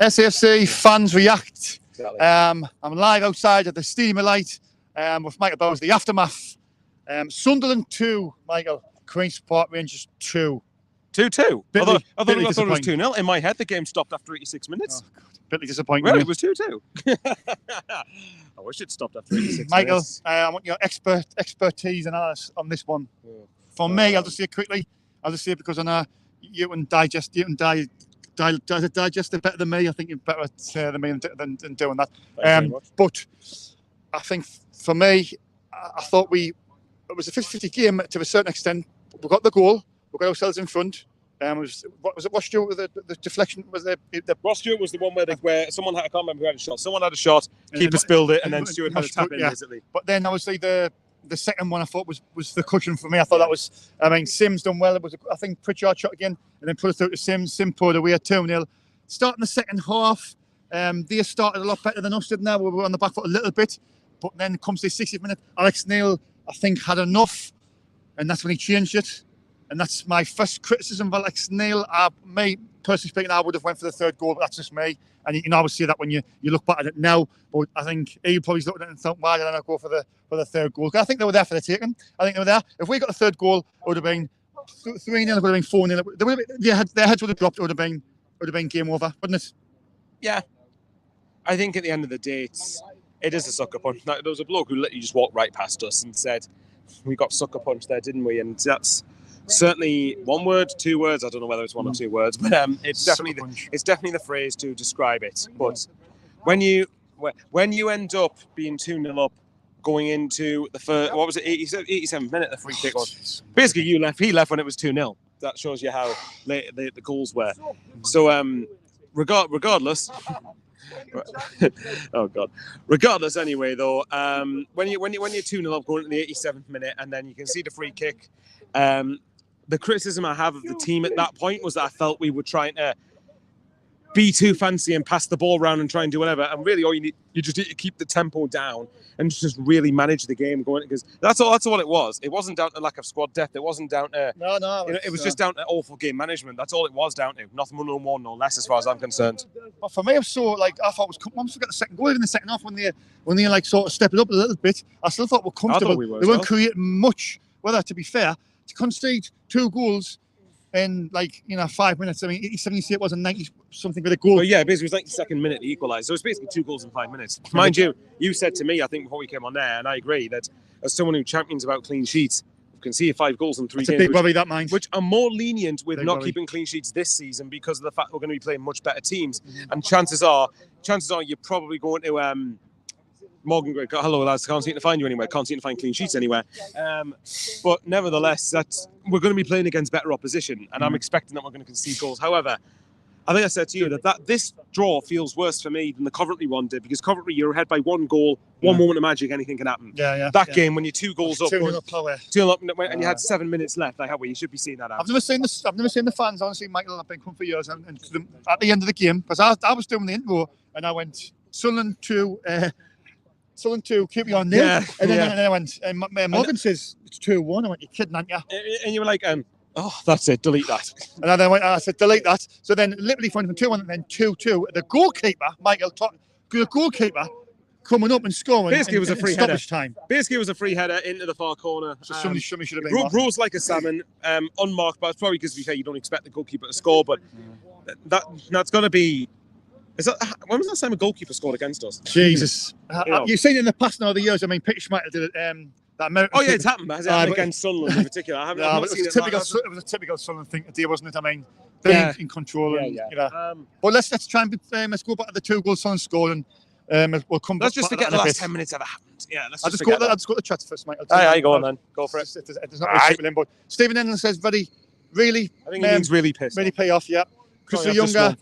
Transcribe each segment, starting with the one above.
SAFC fans react. Exactly. I'm live outside at the Steamer Light with Michael Bowers, the aftermath. Sunderland 2, Michael. Queen's Park Rangers 2. 2-2. I thought it was 2-0. In my head, the game stopped after 86 minutes. Oh, bitterly disappointing. Really? It was 2-2. I wish it stopped after 86 Michael, minutes. I want your expertise and analysis on this one. For me, I'll just say it quickly. I'll just say it because I know you can digest it better than me. I think you're better at than me than doing that. But I think for me, I thought it was a 50-50 game to a certain extent. We got the goal. We got ourselves in front. Was it Ross Stewart with the deflection? Was the Ross Stewart was the one where someone had, I can't remember who had a shot. Someone had a shot, keeper spilled it, and then Stewart had a tap in, basically. But then obviously the second one I thought was the cushion for me. I thought that was, Sims done well. It was, I think, Pritchard shot again, and then put it through to Sims. Sims pulled away at 2-0. Starting the second half, they started a lot better than us, didn't they? We were on the back foot a little bit, but then comes the 60th minute. Alex Neil, I think, had enough, and that's when he changed it. And that's my first criticism of Alex Neil. Me, personally speaking, I would have went for the third goal, but that's just me. And you can always see that when you look back at it now. But I think he probably looked at it and thought, why did I not go for the third goal? I think they were there for the taking. I think they were there. If we got the third goal, it would have been 3-0, it would have been 4-0. Their heads would have dropped, it would have been game over, wouldn't it? Yeah. I think at the end of the day, it is a sucker punch. There was a bloke who literally just walked right past us and said, we got sucker punched there, didn't we? And that's certainly one word, 2 words. I don't know whether it's 1 or 2 words, but it's definitely the phrase to describe it. But when you end up being 2-0 up, going into the first, what was it, 87th minute, the free kick was. Basically, he left when it was 2-0. That shows you how late the goals were. So, regardless. Oh God! Regardless, anyway, though, when you're 2-0 up going into the 87th minute, and then you can see the free kick. The criticism I have of the team at that point was that I felt we were trying to be too fancy and pass the ball around and try and do whatever. And really, you just need to keep the tempo down and just really manage the game going, because that's all it was. It wasn't down to lack of squad depth. It wasn't down to it was just down to awful game management. That's all it was down to. Nothing more, no less, as far as I'm concerned. But for me, I thought it was once we got the second goal in the second half when they like sort of stepped it up a little bit. I still thought we're comfortable. They weren't creating much. Well, to be fair, to concede 2 goals in 5 minutes. I mean, 87 it was a 90-something with a goal. Well, yeah, basically it was 92nd minute to equalise. So it's basically 2 goals in 5 minutes. Mind you said to me, I think before we came on there, and I agree, that as someone who champions about clean sheets, can see 5 goals in 3 games. Big worry, that mind. Which are more lenient with not keeping clean sheets this season because of the fact we're going to be playing much better teams. And chances are you're probably going to Morgan Gray, hello lads, can't seem to find you anywhere, can't seem to find clean sheets anywhere. But nevertheless, we're going to be playing against better opposition, and I'm expecting that we're going to concede goals. However, I think I said to you that this draw feels worse for me than the Coventry one did, because Coventry, you're ahead by 1 goal, 1 moment of magic, anything can happen. That game, when you're 2 goals up, 2-0 up power. 2-0 up, and you had 7 minutes left, you should be seeing that out. I've never seen the fans, honestly, Michael. I've been coming for years, and at the end of the game, because I was doing the intro, and I went Sunderland 2, QPR 0, and then I went, and Morgan says it's 2-1. I went, you're kidding, aren't you? And you were like, oh, that's it, delete that. And then I said, delete that. So then, literally, from 2-1 and then 2-2. The goalkeeper, Michael, the goalkeeper coming up and scoring. Basically, it was a free header. Time. Basically, it was a free header into the far corner. So somebody should have been rose like a salmon, unmarked, but it's probably because, to be fair, you don't expect the goalkeeper to score, but that's going to be. When was the last time a goalkeeper scored against us? Jesus. You've seen it in the past now, the years. I mean, Peter Schmeichel did it. That American it's happened. Has it happened against Sunderland in particular? I've not seen it. It was a typical Sunderland thing to do, wasn't it? I mean, being in control. But let's try and let's go back to the 2 goals Sunderland scored, and we'll come back. Let's just forget the last 10 minutes ever happened. Yeah, I'll just go to the chat first, mate. Go on then. Go for it. There's not much in, but Stephen Enlund says, really. I think he means really pissed. Really pay off, yeah. Chris Younger.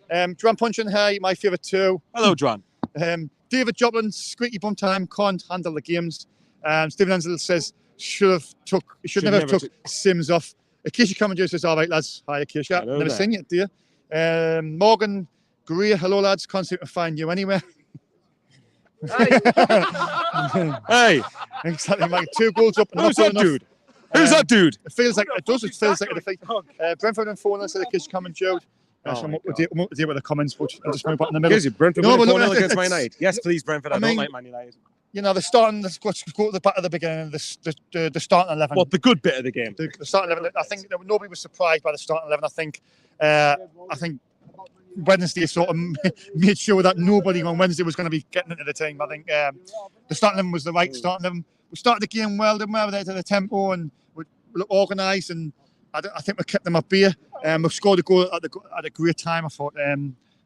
Dran Punchin, hey, my favourite 2. Hello, Dran. David Joplin, squeaky bum time, can't handle the games. Stephen Enzel says should never have took Sims off. Acacia Commander says, all right, lads. Hi, Acacia. Never seen you, dear. Morgan Gray, hello, lads. Can't seem to find you anywhere. Hey. Exactly, Mike. 2 goals up. Who's that dude? Who's that dude? It feels like a defeat. Brentford and 4-0 said Acacia Commander. So I'm up to date with the comments, but I'll just move back in the middle. Gives you Brentford No, winning but look, 4-0 against Man it's- United. Yes, please, Brentford. I don't like Man United. You know, let's go to the back of the beginning, the starting 11. Well, the good bit of the game. The starting 11, I think nobody was surprised by the starting 11. I think Wednesday sort of made sure that nobody on Wednesday was going to be getting into the team. I think the starting 11 was the right starting 11. We started the game well, didn't we? We had the tempo and we looked organised, and I think we kept them at bay. We scored a goal at a great time. I thought.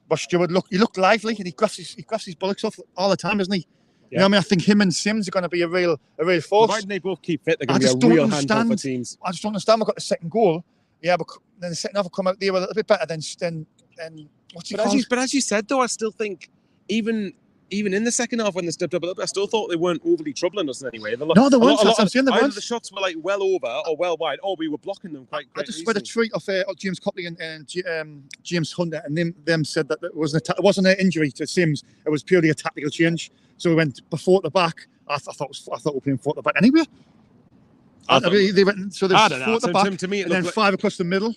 But Stewart looked lively, and he grabs his bullocks off all the time, doesn't he? You know what I mean? I think him and Sims are going to be a real force. Provided they both keep fit, they're going to be a real handful for teams. I just don't understand. We got the second goal, but then the second half will come out there a little bit better than what's he called? But as you said, though, I still think even in the second half when they stepped up a little bit, I still thought they weren't overly troubling us in any way. No, they weren't. Either the shots were like well over or well wide, or we were blocking them quite I just read a tweet of James Copley and James Hunter, and them said that it wasn't an injury to Sims. It was purely a tactical change. So we went before at the back. I thought we were playing forward at the back anyway. They went so there's 4 at the back, to me, and then 5 across the middle.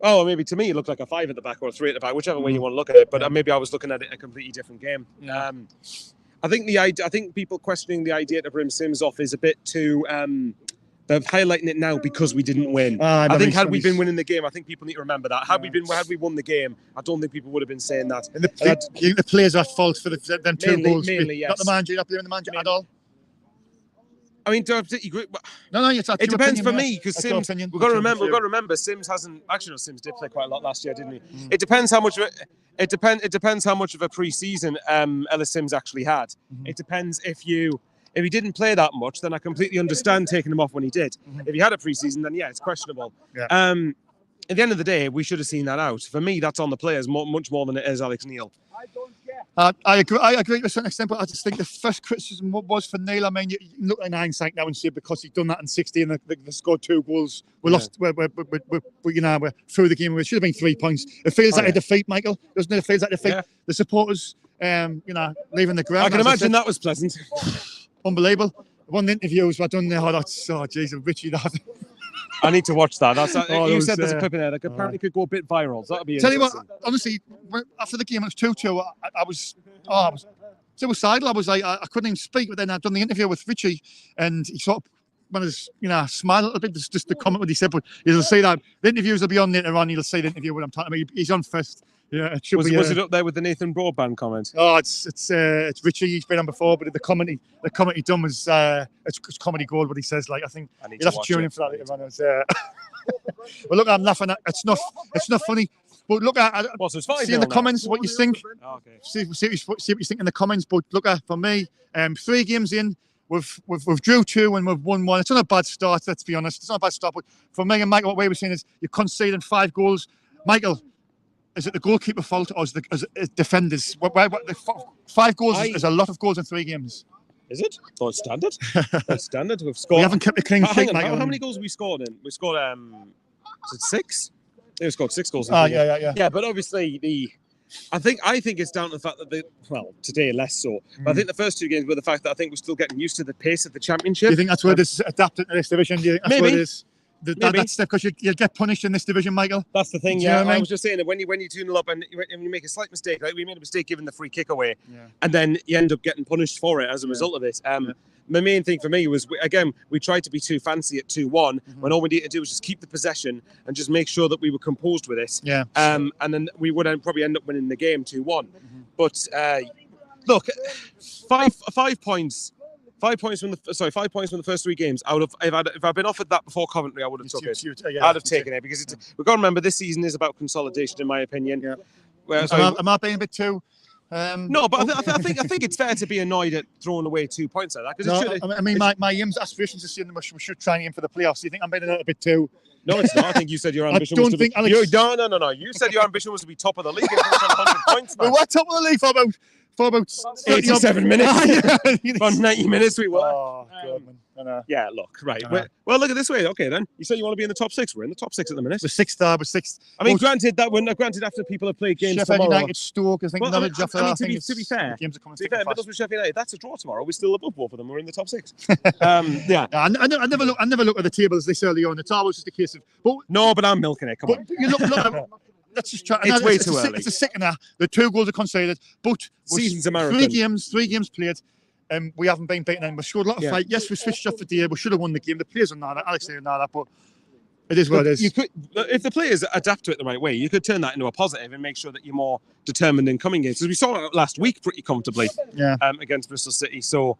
Oh, maybe to me it looked like a 5 at the back or a 3 at the back, whichever way you want to look at it. But maybe I was looking at it a completely different game. Yeah. I think people questioning the idea to bring Sims off is a bit too. They're highlighting it now because we didn't win. I think had we been winning the game, I think people need to remember that. Had we won the game, I don't think people would have been saying that. And the players are at fault for them 2 goals. Mainly, yes. Not the manager, not blaming the manager at all. I mean, No, it depends for me because Sims. We've got to remember. Sims hasn't actually. No, Sims did play quite a lot last year, didn't he? It depends how much of it. It depends how much of a pre-season Ellis Sims actually had. It depends if he didn't play that much, then I completely understand taking him off when he did. If he had a pre-season, then yeah, it's questionable. Yeah. At the end of the day, we should have seen that out. For me, that's on the players much more than it is Alex Neil. I agree to a certain extent, but I just think the first criticism was for Neil. I mean, you look in hindsight now and see because he'd done that in 60 and they scored 2 goals. We lost. We're through the game. It should have been 3 points. It feels like a defeat, Michael. Doesn't it? It feels like a defeat. Yeah. The supporters, leaving the ground. I can imagine that was pleasant. Unbelievable. One of the interviews I done there. Jesus, Richie, that. I need to watch that. You said there's a clip in there that apparently could go a bit viral. So that'll be Tell you what, honestly, after the game, it was 2-2. I was suicidal. I was like, I couldn't even speak. But then I'd done the interview with Richie, and he sort of smiled a little bit. Just the comment what he said. But you'll see that the interviews will be on later on. You'll see the interview when I'm talking about. He's on first. Yeah, it should was be. Was it up there with the Nathan Broadband comment? Oh, it's Richie. He's been on before, but the comment he done was it's comedy gold. What he says, like I think you'll have to tune in for that later on. Well, look, I'm laughing at it's not funny. But look at see in the comments what you think. Oh, okay. See what you think in the comments. But look at for me, 3 games in. We've drew 2 and we've won 1. It's not a bad start. Let's be honest. It's not a bad start. But for me and Michael, what we were saying is you're conceding 5 goals. Michael, is it the goalkeeper fault or is it defenders? 5 goals is a lot of goals in 3 games. Is it? Oh, it's standard. It's standard. We've scored. We haven't kept a clean sheet, Michael. How many goals have we scored in? We scored. Is it 6? I think we scored 6 goals. Yeah. Yeah, but obviously I think it's down to the fact that today less so. But I think the first 2 games were the fact that I think we're still getting used to the pace of the championship. Do you think that's where this is adapted to this division? Do you think that's maybe. Where it is? That's because you'll get punished in this division, Michael. That's the thing, yeah. I was just saying that when you 2-0 up and you make a slight mistake, like we made a mistake giving the free kick away, and then you end up getting punished for it as a result of it. My main thing for me was, we tried to be too fancy at 2-1 when all we needed to do was just keep the possession and just make sure that we were composed with it. Yeah. And then we would probably end up winning the game 2-1. But look, 5 points. 5 points from the first 3 games. I would have, if I'd been offered that before Coventry, I would have took it. I'd have taken it because we've got to remember this season is about consolidation, in my opinion. Yeah. Am I being a bit too? No, but I think it's fair to be annoyed at throwing away 2 points like that. My aspirations this year, we should try and aim for the playoffs. Do you think I'm being a little bit too? No, it's not. I think you said your ambition was to be... No. You said your ambition was to be top of the league and 100 points, man. We were top of the league for about 87 minutes. For 90 minutes we were. Oh, God, man. Yeah, look, right. Well, look at this way. Okay, then. You said you want to be in the top 6. We're in the top 6 at the minute. We're sixth. I mean, granted after people have played games Sheffield tomorrow. United, Stoke, I think. To be fair, Middlesbrough, Sheffield United, that's a draw tomorrow. We're still above both of them. We're in the top 6. Yeah. I never look at the table as this early on. It's always just a case of... No, but I'm milking it. Come on. You look let's just try. It's way too early. It's a sickener. The 2 goals are conceded, but Season's a marathon. 3 games played. We haven't been beaten, and we showed a lot of fight. Yes, we switched off the day. We should have won the game. The players are not that. Alex saying that, but it is what it is. If the players adapt to it the right way, you could turn that into a positive and make sure that you're more determined in coming games. Because we saw it last week pretty comfortably against Bristol City. So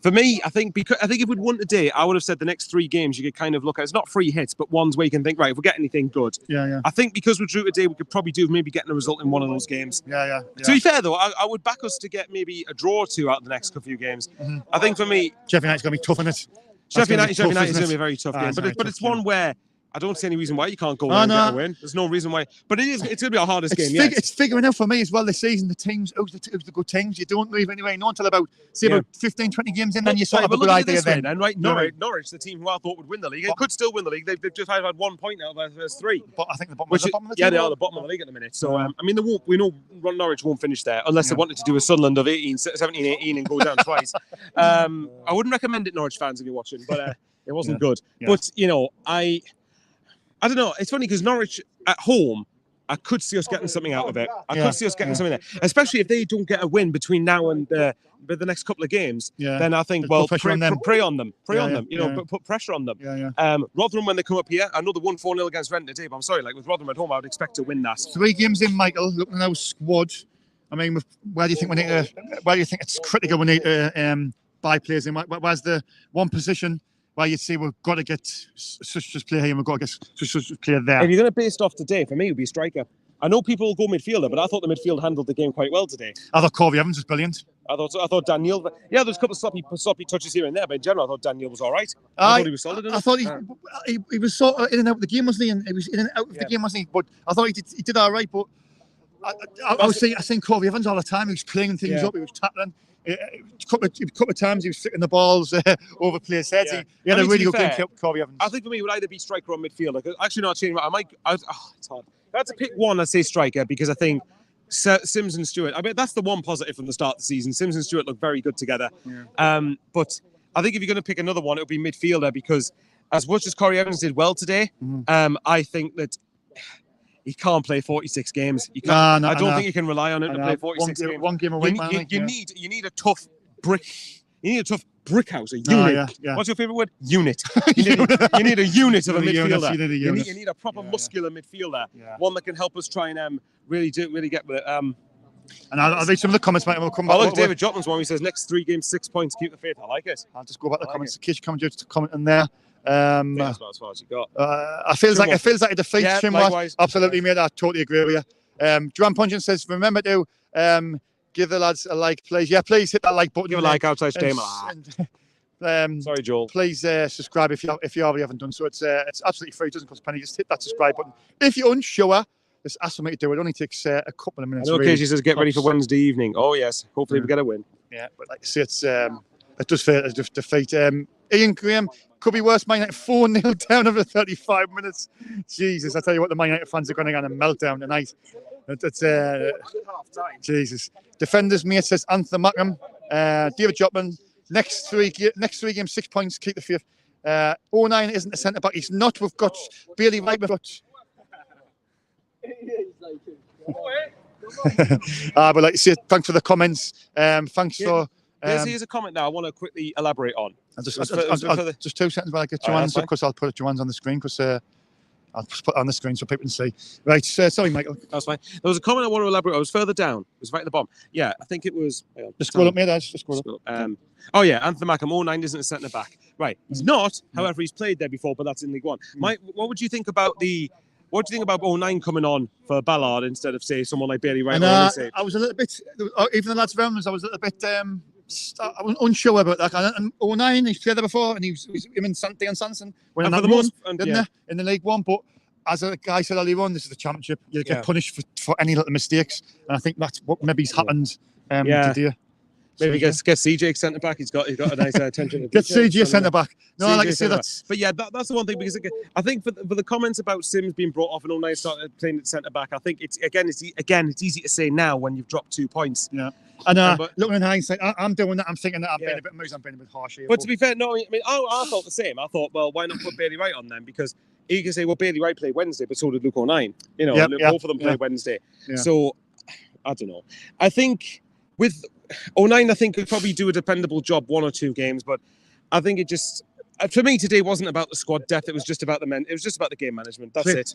for me, I think if we'd won today, I would have said the next 3 games you could kind of look at. It's not free hits, but ones where you can think, right, if we get anything good. I think because we drew today, we could probably do maybe getting a result in one of those games. Yeah. To be fair though, I would back us to get maybe a draw or 2 out of the next few games. I think for me, Sheffield United's going to be tough in it. Sheffield United is going to be a very tough game, but it's one where I don't see any reason why you can't go there and get a win. There's no reason why. But it's going to be our hardest game yet. It's figuring out for me as well this season, the teams, who's the good teams. You don't move anyway, not until about 15, 20 games in, then you sort of have a good idea then. And Norwich, the team who I thought would win the league, it could still win the league. They've just had 1 point out of their first 3. But I think the bottom of the table. Yeah, they are the bottom of the league at the minute. So, I mean, we know Norwich won't finish there unless they wanted to do a Sunderland of 17-18 and go down twice. I wouldn't recommend it, Norwich fans, if you're watching, but it wasn't good. Yeah. But, I don't know. It's funny because Norwich at home, I could see us getting something out of it. I could see us getting something there, especially if they don't get a win between now and the next couple of games. Then I think, well, prey on them. Put pressure on them. Rotherham, when they come up here, I know they won 4-0 against Rent today, but I'm sorry, like with Rotherham at home, I would expect to win that. 3 games in, Michael. Looking at our squad, I mean, where do you think it's critical we need to buy players in? Where's the one position where you'd say we've got to get such a player here and we've got to get such a player there? If you're going to base it off today, for me, it would be a striker. I know people will go midfielder, but I thought the midfield handled the game quite well today. I thought Corby Evans was brilliant. I thought Daniel. Yeah, there's a couple of sloppy touches here and there, but in general, I thought Daniel was all right. I thought he was solid. I thought he was sort of in and out of the game, wasn't he? And he was in and out of the game, wasn't he? But I thought he did all right. But I was saying Corby Evans all the time. He was cleaning things up. He was tackling. A couple of times he was sticking the balls over players' heads. He had a really good game, Corby Evans. I think for me, it would either be striker or midfielder. Actually, not changing. It's hard. If I had to pick one, I'd say striker because I think Sims and Stewart. I mean, that's the one positive from the start of the season. Sims and Stewart look very good together. But I think if you're going to pick another one, it would be midfielder because as much as Corey Evans did well today, I think that he can't play 46 games. You can't, I don't think you can rely on him to play 46 games. One game away, you need a tough brick. You need a tough brick house, a unit. What's your favourite word? Unit. You need a unit of a midfielder. You need a proper muscular midfielder, one that can help us try and really get with it. And I'll read some of the comments, mate, and we'll come back. I like David Jotman's one. He says, next 3 games, 6 points, keep the faith. I like it. I'll just go back to the comments. Kish coming to comment in there. That's about as far as you got. It feels like a defeat. Absolutely, mate. I totally agree with you. Joanne Pungent says, remember to give the lads a like, please. Yeah, please hit that like button. Give a like outside game. Sorry, Joel. Please subscribe if you already haven't done so. It's absolutely free. It doesn't cost a penny. Just hit that subscribe button. If you're unsure, just ask me to do it. It only takes a couple of minutes. I know Casey says get ready for Wednesday evening. Oh yes, hopefully we get a win. Yeah, but like I say, it does feel as a defeat. Ian Graham, could be worse. Man United 4-0 down over 35 minutes. Jesus, I tell you what, the Man United fans are going to get a meltdown tonight. It's Jesus. Defenders, mate, says Anthony Mackham. David Jopman. Next three games, 6 points. Keep the faith. 09 isn't a centre back. He's not. We've got Bailey Wright. We've got. But like I say, thanks for the comments. Thanks for. Here's a comment now I want to quickly elaborate on. Just 2 seconds while I get Joanne's up, because I'll put Joanne's on the screen, because I'll just put it on the screen so people can see. Right, sorry, Michael. That's fine. There was a comment I want to elaborate on. It was further down. It was right at the bottom. Yeah, I think it was... Just scroll up, mate. Just scroll up. Oh, yeah, Anthony Mackham, 09 isn't a centre-back. Right, he's not. However, he's played there before, but that's in League One. Mike, what would you think about What do you think about 09 coming on for Ballard instead of, say, someone like Bailey Wright? I was a little bit... Even the lads around us, I was a little bit... I was unsure about that. And 09, he's played there before, and he was him and Dean Sanson in the League One. But as a guy said earlier on, this is the Championship. You get punished for any little mistakes, and I think that's what maybe's happened today. Maybe get CJ centre back. He's got a nice attention. Get CJ centre back. No, CJ like I say, that's. But yeah, that's the one thing, because I think for the comments about Sims being brought off and 09 started playing at centre back, I think it's easy to say now when you've dropped 2 points. Yeah. And looking in hindsight, I'm doing that. I'm thinking that I'm being a bit harsh here. But to be fair, no, I mean, I thought the same. I thought, well, why not put Bailey Wright on then? Because you can say, well, Bailey Wright played Wednesday, but so did Luke O'Nien. You know, both of them played Wednesday. Yeah. So, I don't know. I think with O'Nien, I think could probably do a dependable job 1 or 2 games, but I think it just... For me, today wasn't about the squad depth. It was just about the men. It was just about the game management. That's it.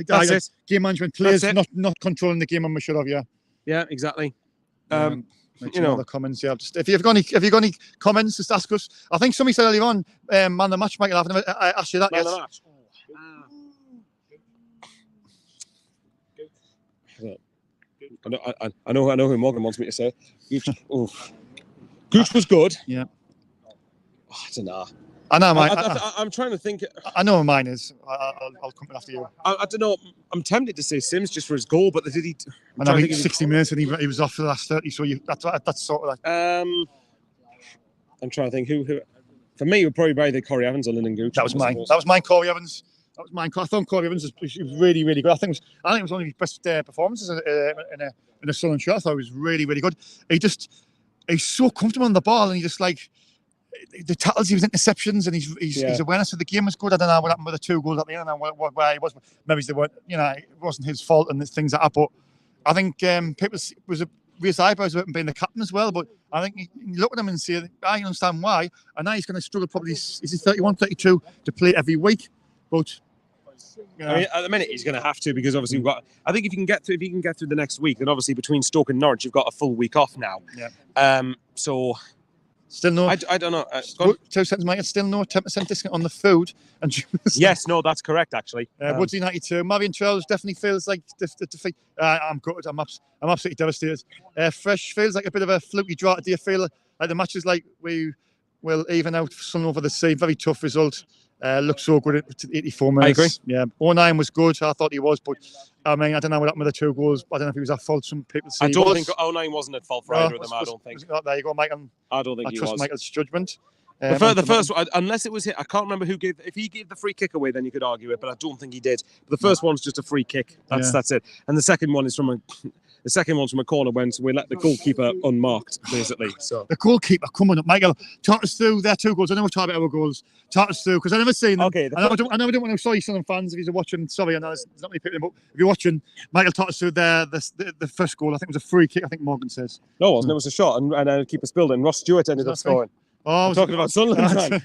That's it. Game management, players not controlling the game, and we should have. Yeah, exactly. You know, the comments. Yeah, just if you've got any comments, just ask us. I think somebody said earlier on, man of the match, Michael. I asked you that. Man of the match. I know who Morgan wants me to say. Gooch was good. Yeah. I don't know. I know mine. I'm trying to think. I know what mine is. I'll come after you. I don't know. I'm tempted to say Sims just for his goal, but did he? I think 60 minutes and he was off for the last 30. So that's sort of like. I'm trying to think who. For me, it would probably be the Corey Evans on Lyndon Gooch. That was mine. That was mine, Corey Evans. That was mine. I thought Corey Evans was really, really good. I think it was one of his best performances in a Sunderland shirt. I thought it was really, really good. He's so comfortable on the ball, and he just like. The tackles, his interceptions, and his awareness of the game was good. I don't know what happened with the 2 goals at the end. I don't know where he was. Maybe they weren't. You know, it wasn't his fault and things like that. But I think people was raised eyebrows about him being the captain as well. But I think you look at him and say, I understand why. And now he's going to struggle. Probably is he 31, 32 to play every week. But I mean, at the minute he's going to have to because obviously we've got. I think if he can get through the next week, then obviously between Stoke and Norwich, you've got a full week off now. Yeah. So. Still no. I don't know. 2 seconds, Mike. Still no 10% discount on the food. And yes, no, that's correct actually. Woodsy 92. Marion Charles definitely feels like the defeat. I'm good. I'm absolutely devastated. Fresh feels like a bit of a fluky draw. Do you feel like the match is like we will even out Sun over the sea? Very tough result. Looked so good at 84 minutes. I agree. Yeah, O'Nien was good. I thought he was, but I mean, I don't know what happened with the 2 goals. I don't know if he was at fault. Some people say I don't think O'Nien wasn't at fault for either of them. I don't think. There you go, Mike. I don't think he was. I trust Michael's judgment. The first one, unless it was hit, I can't remember who gave. If he gave the free kick away, then you could argue it, but I don't think he did. But the first one's just a free kick. That's it. And the second one is from a corner when we let the goalkeeper unmarked, basically. So the goalkeeper coming up, Michael. Talk us through their 2 goals. I know we're talking about our goals. Talk us through because I've never seen them. Okay. I know I don't want to sorry, Sunderland fans, if you're watching. Sorry, I know there's not many people, but if you're watching, Michael, talk us through the first goal. I think it was a free kick. I think Morgan says. No, it wasn't. It was a shot, and the keeper spilled it. And Ross Stewart ended up scoring. Oh, I'm talking about Sunderland.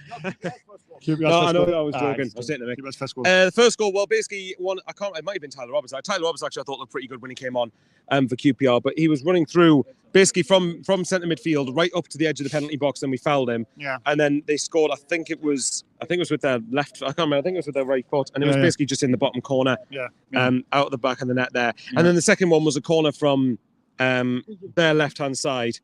No, I know I was joking. I was saying the first goal. The first goal, well, basically, it might have been Tyler Roberts. Tyler Roberts actually I thought looked pretty good when he came on for QPR, but he was running through basically from centre midfield right up to the edge of the penalty box, and we fouled him. Yeah. And then they scored. I think it was with their left. I can't remember. I think it was with their right foot, and it was basically just in the bottom corner. Yeah. Out of the back of the net there. Yeah. And then the second one was a corner from. Their left-hand side,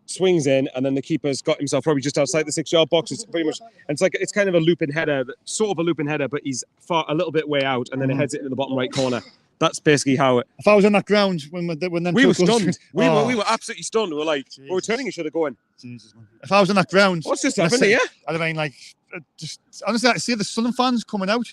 swings in, and then the keeper's got himself probably just outside the 6-yard box. It's pretty much, and it's kind of a looping header, sort of a looping header, but he's a little bit way out, and then it heads it into the bottom right corner. That's basically how it. If I was on that ground when we were stunned, we were absolutely stunned. We were like, we're turning each other going. Jesus, man. If I was on that ground, what's just happened here? I'd have been like, just honestly, I see the Sunderland fans coming out.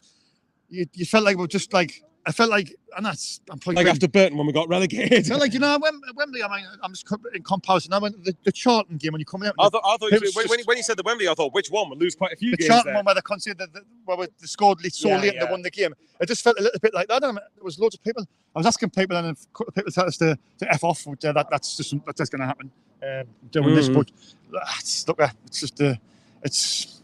You felt like we're just like. I felt like, and that's I'm probably like after Burton when we got relegated. No, like Wembley. I mean, I'm just in comparison. I went the Charlton game when you come out. I thought when you said the Wembley, I thought which one would lose quite a few games. The Charlton one where they conceded where they scored so late and they won the game. It just felt a little bit like that. There was loads of people. I was asking people, and a couple of people told us to f off. That's just going to happen. Doing this, but it's just it's.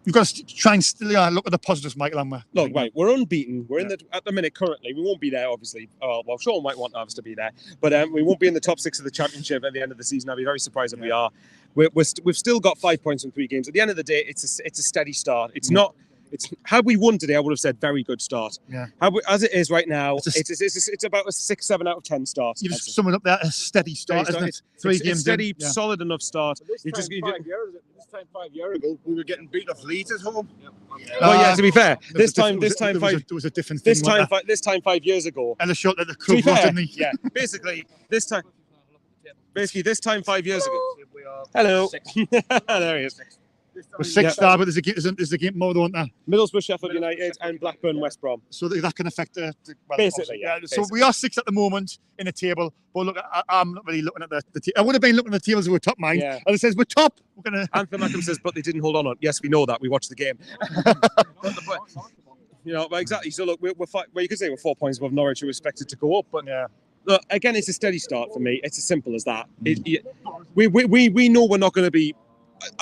You've got to try and still look at the positives, Michael. And look, right, we're unbeaten. We're in at the minute currently. We won't be there, obviously. Well, Sean might want us to be there, but we won't be in the top 6 of the Championship at the end of the season. I'd be very surprised if we are. We've still got 5 points from 3 games. At the end of the day, it's a steady start. It's not. Had we won today, I would have said very good start. Yeah. As it is right now, it's about a 6, 7 out of 10 start. You just sum it up there, a steady start, isn't it? 3 games, steady, solid enough start. This time 5 years ago, we were getting beat off Leeds at home. Well, yeah. To be fair, this time 5 years ago, and a shot that the club got, didn't he? Yeah. Basically, this time 5 years ago. Hello. There he is. We're 6 star, but there's a game more, don't there? Middlesbrough, Sheffield United, and Blackburn, West Brom. So that can affect Basically, yeah. So we are 6 at the moment in the table. But look, I'm not really looking at the table. I would have been looking at the tables if we were top, mind. Yeah. And it says we're top. We're gonna. Anthony Mackham says, but they didn't hold on. Yes, we know that. We watched the game. But exactly. So look, you could say we're 4 points above Norwich, who are expected to go up. But look, again, it's a steady start for me. It's as simple as that. We know we're not going to be.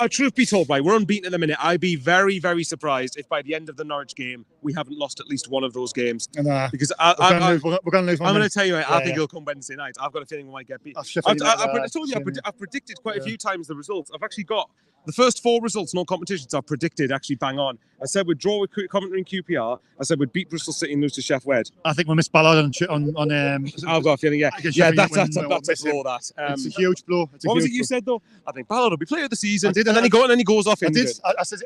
Truth be told, right, we're unbeaten at the minute. I'd be very, very surprised if by the end of the Norwich game we haven't lost at least one of those games. Because we're going to lose. I'm going to tell you, I think it'll come Wednesday night. I've got a feeling we might get beat. I told you, I've predicted quite a few times the results. I've actually got the first 4 results in all competitions I've predicted actually bang on. I said we'd draw with Coventry and QPR. I said we'd beat Bristol City and lose to Sheff Wed. I think we'll miss Ballard on I've got a feeling, that's a blow. That it's a huge blow. What was it you said though? I think Ballard will be player of the season, and then he goes off. I said,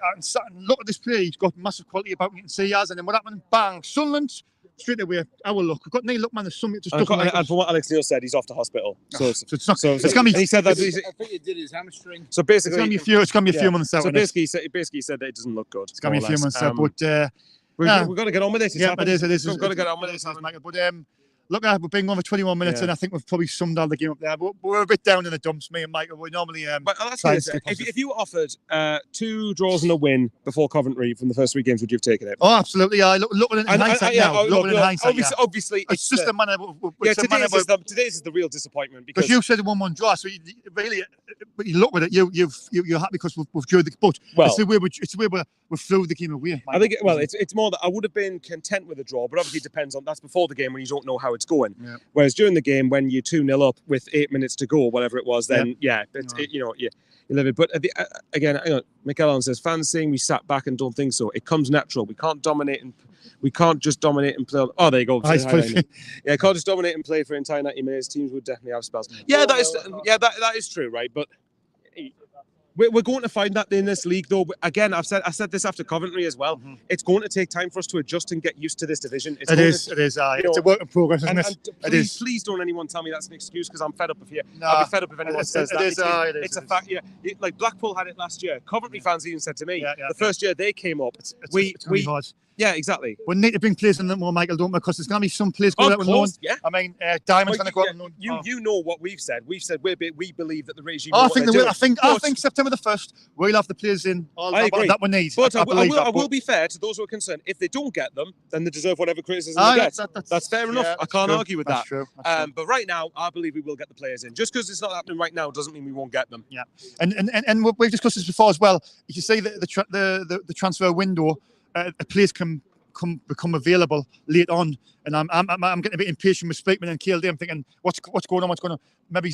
look at this play. He's got massive quality about him. You can see he has, and then what happened? Bang, Sunderland. Straight away, our luck. We've got no luck, man. There's something just. And from what Alex Neil said, he's off to hospital. So it's not. So it's gonna be. And he said that. I think he did his hamstring. So basically, it's gonna be a few months out. So basically, he said that it doesn't look good. It's gonna be a few months out, but we've got to get on with it. It is. We've got to get on with it, Michael. But look, we've been on for 21 minutes, and I think we've probably summed all the game up there. But we're a bit down in the dumps, me and Michael. We normally. But I'll ask you this: if you offered 2 draws and a win before Coventry from the first 3 games, would you have taken it? Oh, absolutely. Looking in hindsight now. Looking in hindsight, obviously, it's just a manner. Today's is the real disappointment because you said a 1-1 draw, so but you look at it, you're happy because we've drew the. But it's the way we threw the game away. I think it's more that I would have been content with a draw, but obviously it depends on that's before the game when you don't know how it's going. Yeah. Whereas during the game when you're 2-0 up with 8 minutes to go, whatever it was, then you live it. But again, Michael Allen says fans saying we sat back and don't think so. It comes natural. We can't just dominate and play. Oh, there you go. Can't just dominate and play for entire 90 minutes. Teams would definitely have spells. That is true, right? But we're going to find that in this league, though. Again, I said this after Coventry as well. Mm-hmm. It's going to take time for us to adjust and get used to this division. It is. It's a work in progress, isn't it? Please don't anyone tell me that's an excuse because I'm fed up of you. I'll be fed up if anyone says that. It's a fact. Yeah, like Blackpool had it last year. Coventry fans even said to me the first year they came up, Yeah, exactly. We need to bring players in more, Michael, don't we? Because there's going to be some players going out on loan. Yeah. I mean, Diamond's going to go out on loan. You know what we've said. We've said we believe that the regime. I think September the 1st we'll have the players in that we need. But I will be fair to those who are concerned. If they don't get them, then they deserve whatever criticism they get. That's fair enough. I can't argue with that. True. But right now, I believe we will get the players in. Just because it's not happening right now doesn't mean we won't get them. Yeah, and we've discussed this before as well. You can say that the transfer window, players can become available late on, and I'm getting a bit impatient with Speakman and KLD. I'm thinking, what's going on? Maybe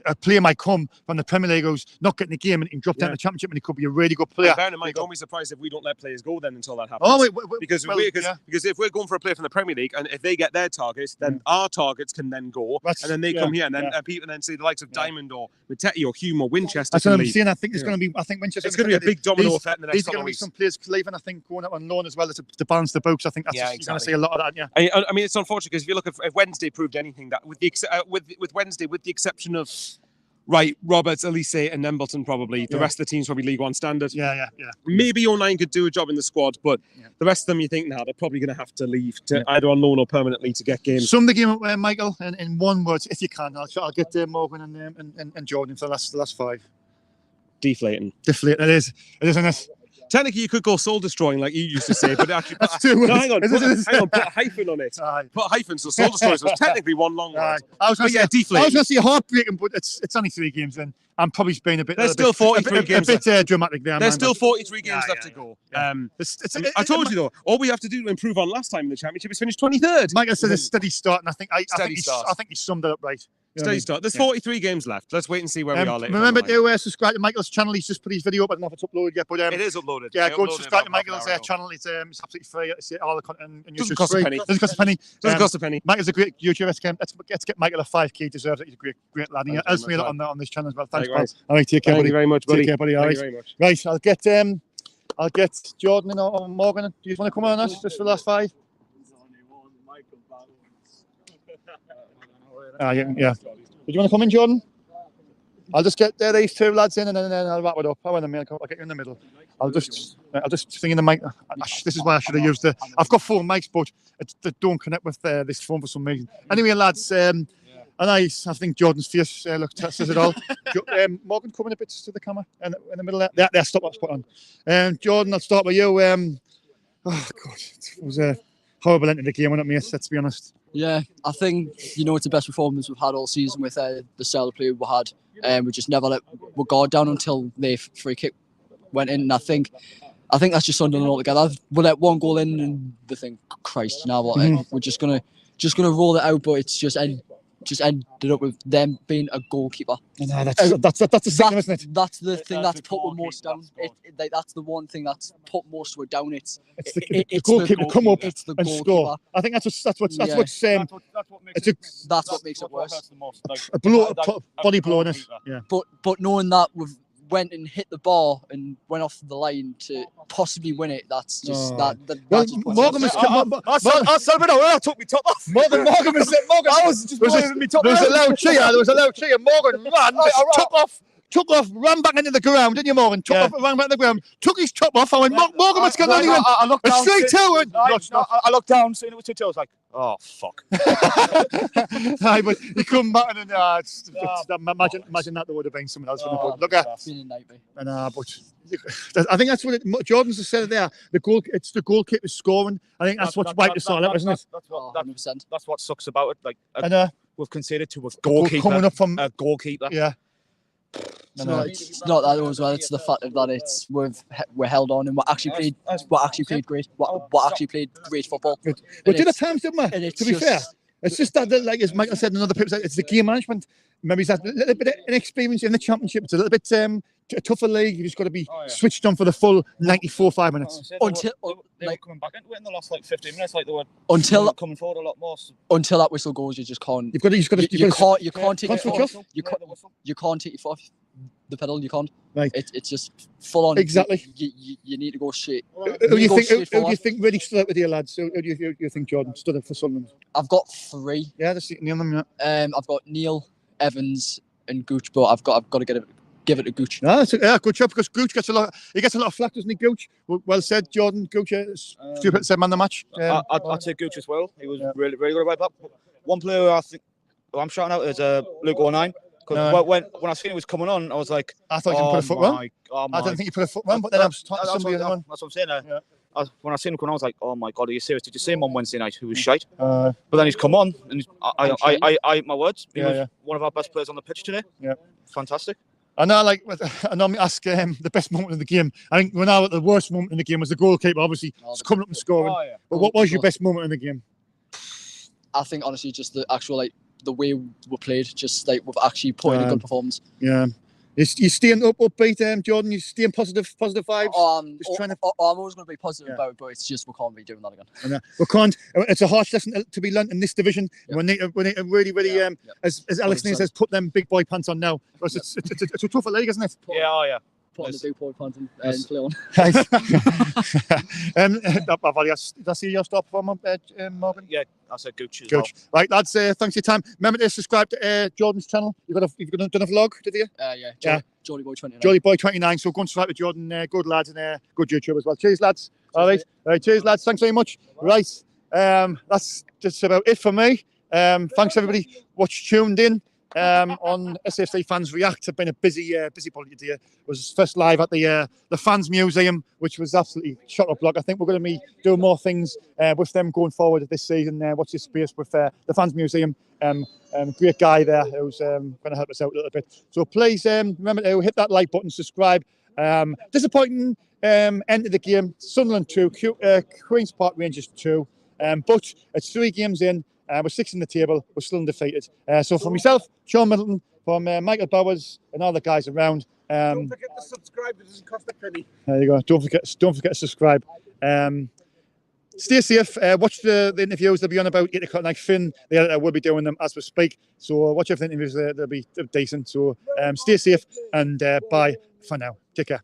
a player might come from the Premier League who's not getting the game and he can drop down to the Championship, and he could be a really good player. Bear in mind, don't be surprised if we don't let players go then until that happens. Because if we're going for a player from the Premier League, and if they get their targets, then our targets can then go, and then they come here, and then people then see the likes of Diamond or Mattetti or Hume or Winchester. That's what I'm saying. I think it's going to be. I think Winchester. It's going to be a big domino effect in the next couple of weeks. Some players leaving, I think, going out on loan as well to balance the books. I think that's you're going to see a lot of that. Yeah. I mean, it's unfortunate because if you look at if Wednesday proved anything, that with Wednesday, with the exception of Roberts, Elise, and Embleton, probably the rest of the team's probably League One standard. Yeah. Maybe 09 could do a job in the squad, but the rest of them, you think now they're probably going to have to leave to either on loan or permanently to get games. Sum the game up, Michael, in one word, if you can. I'll get Morgan and Jordan for the last 5. Deflating. It is, isn't it? Technically, you could go soul destroying like you used to say, but actually, that's 2 words. No, hang on, put a hyphen on it. Put a hyphen, so soul destroying was technically one long word. I was going to say heartbreaking, but it's only 3 games in. I'm probably being a bit. There's still 43 games. A bit dramatic there. There's still 43 games left to go. I told you though, all we have to do to improve on last time in the Championship is finish 23rd. Michael said a steady start, and I think he summed it up right. Steady start. There's 43 games left. Let's wait and see where we are later. Remember to subscribe to Michael's channel. He's just put his video up. I don't know if it's uploaded yet, but it is uploaded. Yeah, go and subscribe to Michael's channel. It's absolutely free. It's all the content. Doesn't cost a penny. Doesn't cost a penny. Michael's a great YouTuber. Let's get Michael a 5K. He deserves it. He's a great lad. He helps me a lot on this channel as well. Thanks, pal. All right, take care, buddy. Thank you very much, buddy. Take care, buddy. All right. Thank you very much. Right, I'll get Jordan or Morgan. Do you want to come on us just for the last 5? Yeah. Did you want to come in, Jordan? I'll just get these two lads in and then I'll wrap it up. I'll get you in the middle. I'll just thing in the mic. This is why I should have used I've got 4 mics, but they don't connect with this phone for some reason. Anyway, lads, and I think Jordan's face says it all. Morgan, coming a bit to the camera in the middle there. There, stop that spot on. Jordan, I'll start with you. Oh God, it was a horrible end of the game, wasn't it, mate? Let's be honest. Yeah, I think it's the best performance we've had all season with the style of play we had. We just never let our guard down until the free kick went in. And I think that's just Sunderland altogether. We let one goal in and they think, Christ, you know what? We're just gonna roll it out, but it's just ended up with them being a goalkeeper. No, that's the signal, isn't it? That's the thing that's put me most down. That's the one thing that's put most of it down. It's the goalkeeper come up it's the and score. I think that's what makes it worse. A body blow in it. Yeah. But knowing that we've went and hit the bar and went off the line to possibly win it, that's just that. Morgan was. I took me top off. Morgan was. I was just blowing me top off. There was a loud cheer. Morgan ran, took off, ran back into the ground, didn't you, Morgan? Ran back into the ground, took his top off. I went, Morgan, what's going on? I looked down. Straight to it. I looked down, seeing it was 2-2. I was like, oh, fuck. Aye, but you come back and imagine that there would have been someone else. Look at but I think that's what Jordan's has said there. It's the goalkeeper scoring. I think that's what's wiped us all out, isn't it? That's what sucks about it. Like, we've conceded to a goalkeeper. Coming up from a goalkeper. Yeah. It's not that as well. It's the fact that we're held on and we actually played great. What actually played great football. But did at times, didn't we? To be fair, it's just that, like as Michael said in other people, it's the game management. Maybe it's a little bit of inexperience in the championship. It's a little bit a tougher league. You just got to be switched on for the full 5 minutes. They were coming back into it in the last 15 minutes, like they were coming forward a lot more. Until that whistle goes, you just can't. You can't take your foot. You can't take your foot off the pedal. You can't. Right. It's just full on. Exactly. You need to go straight. Who do you think really stood out with you, lads? Who do you think Jordan stood out for Sunderland? I've got 3. Yeah, that's name them. Yeah. I've got Neil, Evans, and Gooch, but I've got to give it to Gooch. No, good job, because Gooch gets a lot of flack, doesn't he, Gooch? Well said, Jordan. Gooch said man of the match. I'd say Gooch as well. He was really, really good about that. One player I'm shouting out is Luke 09. Because when I seen it was coming on, I was like, I thought you put a foot wrong. I don't think you put a foot wrong, but then I was talking to somebody other one. That's what I'm saying. When I seen him come on, I was like, oh my God, are you serious? Did you see him on Wednesday night? Who was shite? But then he's come on, and I eat my words. He was one of our best players on the pitch today. Yeah, fantastic. I normally ask the best moment of the game. I think when I was the worst moment in the game was the goalkeeper, obviously, coming up and scoring. But what was your best moment in the game? I think honestly, just the actual the way we played, just like we've actually put in a good performance. Yeah. You staying upbeat, Jordan? You staying positive vibes? I'm always going to be positive about it, but it's just we can't be doing that again. We can't. It's a harsh lesson to be learnt in this division. Yeah. We need to really, as Alex says, put them big boy pants on now. Because it's a tougher league, isn't it? Yeah. Put on the big boy pants and play on. Did I see your stop for Morgan? Yeah, I said Gooch as well. Right, lads, thanks for your time. Remember to subscribe to Jordan's channel. You've done a vlog, did you? Jolly Boy 29. Jolly Boy 29. So go and subscribe to Jordan. Good lads and good YouTube as well. Cheers, lads. All right. Cheers, lads. Thanks very much. Right. That's just about it for me. Thanks everybody tuned in. On SFC Fans React. Have been a busy holiday today. It was first live at the Fans Museum, which was absolutely chock-a-block. I think we're going to be doing more things with them going forward this season. Watch this space with the Fans Museum. Great guy there who's going to help us out a little bit. So please remember to hit that like button, subscribe. Disappointing end of the game. Sunderland 2, Queen's Park Rangers 2. But it's 3 games in. We're 6 in the table. We're still undefeated. So for myself, Sean Middleton, from Michael Bowers and all the guys around. Don't forget to subscribe. It doesn't cost a penny. There you go. Don't forget to subscribe. Stay safe. Watch the interviews. They'll be on about 8 o'clock. Like Finn, the editor, will be doing them as we speak. So watch every interviews. They'll be decent. So stay safe and bye for now. Take care.